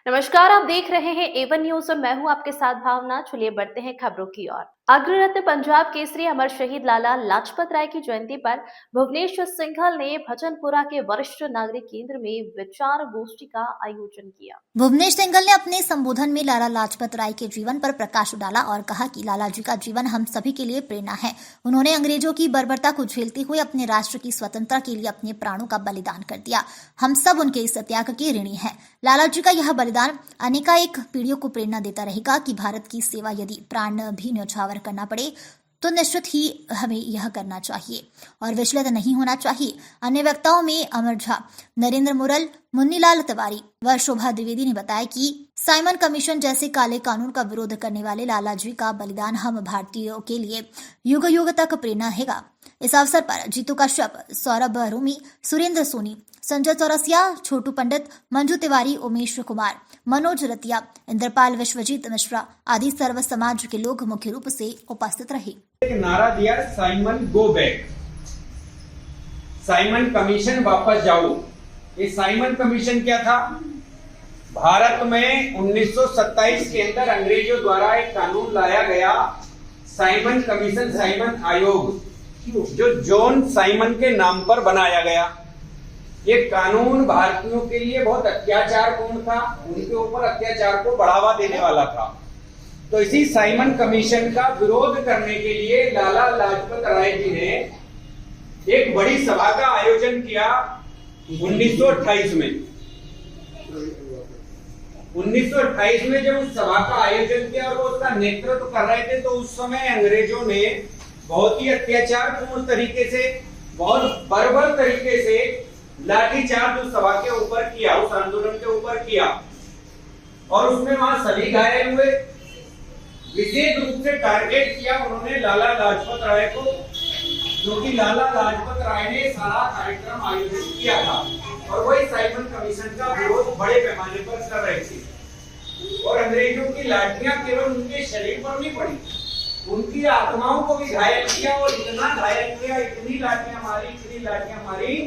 नमस्कार, आप देख रहे हैं एवन न्यूज और मैं हूं आपके साथ भावना। चलिए बढ़ते हैं खबरों की ओर। अग्ररत्न पंजाब केसरी अमर शहीद लाला लाजपत राय की जयंती पर भुवनेश्वर सिंघल ने भजनपुरा के वरिष्ठ नागरिक केंद्र में विचार गोष्ठी का आयोजन किया। भुवनेश सिंघल ने अपने संबोधन में लाला लाजपत राय के जीवन पर प्रकाश डाला और कहा कि लाला जी का जीवन हम सभी के लिए प्रेरणा है। उन्होंने अंग्रेजों की बर्बरता को झेलते हुए अपने राष्ट्र की स्वतंत्रता के लिए अपने प्राणों का बलिदान कर दिया। हम सब उनके इस त्याग के ऋणी हैं। लाला जी का यह बलिदान अनेकानेक पीढ़ियों को प्रेरणा देता रहेगा कि भारत की सेवा यदि प्राण भी न्यौछावर करना पड़े तो निश्चित ही हमें यह करना चाहिए और विचलित नहीं होना चाहिए। अन्य वक्ताओं में अमर झा, नरेंद्र मुरल, मुन्नीलाल तिवारी व शोभा द्विवेदी ने बताया कि साइमन कमीशन जैसे काले कानून का विरोध करने वाले लाला जी का बलिदान हम भारतीयों के लिए युग युग तक प्रेरणा रहेगा। इस अवसर पर जीतू कश्यप, सौरभ रूमी, सुरेंद्र सोनी, संजय चौरसिया, छोटू पंडित, मंजू तिवारी, उमेश कुमार, मनोज रतिया, इंद्रपाल, विश्वजीत मिश्रा आदि सर्व समाज के लोग मुख्य रूप से उपस्थित रहे। एक नारा दिया, Simon go back, Simon commission वापस जाओ। ये साइमन कमीशन क्या था? भारत में 1927 के अंदर अंग्रेजों द्वारा एक कानून लाया गया, साइमन कमीशन, साइमन आयोग, जो जॉन साइमन के नाम पर बनाया गया। ये कानून भारतीयों के लिए बहुत अत्याचारपूर्ण था, उनके ऊपर अत्याचार को बढ़ावा देने वाला था। तो इसी साइमन कमीशन का विरोध करने के लिए लाला लाजपत राय जी ने एक बड़ी सभा का आयोजन किया 1928 में। 1928 में जब उस सभा का आयोजन किया और वो उसका नेतृत्व कर रहे थे, तो उस समय अंग्रेजों ने बहुत ही अत्याचारपूर्ण तरीके से, बहुत बर्बर तरीके से लाठीचार्ज उस सभा के ऊपर किया, उस आंदोलन के ऊपर किया और उसमें वहां सभी घायल हुए। विशेष रूप से टारगेट किया उन्होंने लाला लाजपत राय को, क्योंकि लाला लाजपत राय ने सारा कार्यक्रम आयोजित किया था और वही साइमन कमीशन का विरोध बड़े पैमाने पर कर रहे थे। और अंग्रेजों की लाठियां केवल उनके शरीर पर नहीं पड़ी, उनकी आत्माओं को भी घायल किया और इतना घायल किया, इतनी लाठियां मारी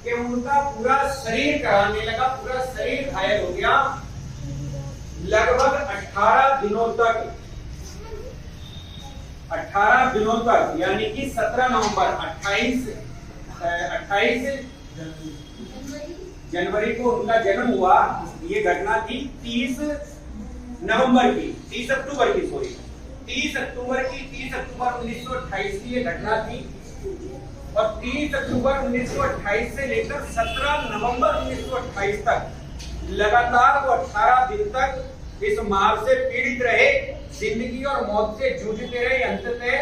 कि उनका पूरा शरीर कराने लगा, पूरा शरीर घायल हो गया। लगभग 18 दिनों तक यानी कि 17 नवंबर 28 जनवरी को उनका जन्म हुआ। ये घटना थी 30 अक्टूबर की 30 अक्टूबर 1928 की ये घटना थी और 30 अक्टूबर 1928 से लेकर 17 नवंबर 1928 तक लगातार वो 18 दिन तक इस मार से पीड़ित रहे, जिंदगी और मौत से जूझते रहे। अंततः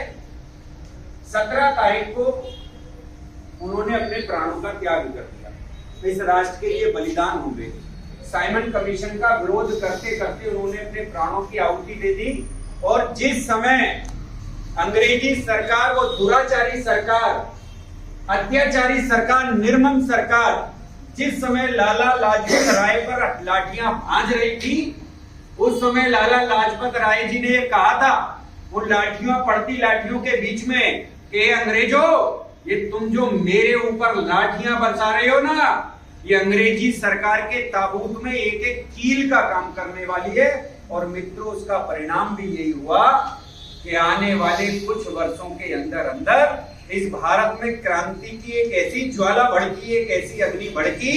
17 तारीख को उन्होंने अपने प्राणों का त्याग कर दिया। इस राष्ट्र के लिए बलिदान हुए। साइमन कमीशन का विरोध करते करते उन्होंने अपने प्राणों की आहुति दे दी। और जिस समय अंग्रेजी सरकार, वो दुराचारी सरकार, अत्याचारी सरकार, निर्मम सरकार, जिस समय लाला लाजपत राय पर लाठियां भांज रही थी, उस समय लाला लाजपत राय जी ने कहा था उन पड़ती लाठियों के बीच में कि अंग्रेजों, ये तुम जो मेरे ऊपर लाठियां बरसा रहे हो ना, ये अंग्रेजी सरकार के ताबूत में एक एक कील का काम करने वाली है। और मित्रों, उसका परिणाम भी यही हुआ कि आने वाले कुछ वर्षों के अंदर इस भारत में क्रांति की एक ऐसी ज्वाला भड़की, एक ऐसी अग्नि भड़की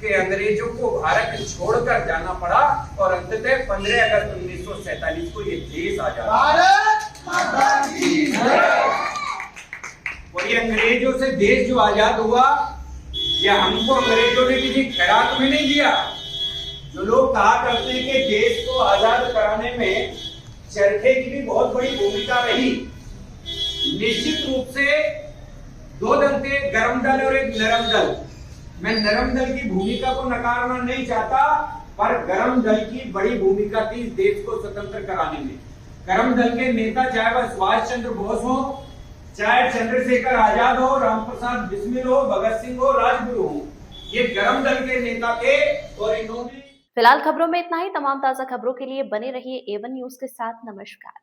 कि अंग्रेजों को भारत छोड़कर जाना पड़ा और अंततः 15 अगस्त 1947 को ये देश आजाद। और ये अंग्रेजों से देश जो आजाद हुआ, ये हमको अंग्रेजों ने किसी खैरात में नहीं दिया। जो लोग कहा करते हैं कि देश को आजाद कराने में चरखे की भी बहुत बड़ी भूमिका रही। निश्चित रूप से 2 दल थे, गर्म दल और एक नरम दल। मैं नरम दल की भूमिका को नकारना नहीं चाहता, पर गर्म दल की बड़ी भूमिका थी इस देश को स्वतंत्र कराने में। गर्म दल के नेता, चाहे वह सुभाष चंद्र बोस हो, चाहे चंद्रशेखर आजाद हो, रामप्रसाद बिस्मिल हो, भगत सिंह हो, राजगुरु हो, ये गर्म दल के नेता थे। और इन्होंने फिलहाल खबरों में इतना ही। तमाम ताजा खबरों के लिए बने रहिए एवन न्यूज के साथ। नमस्कार।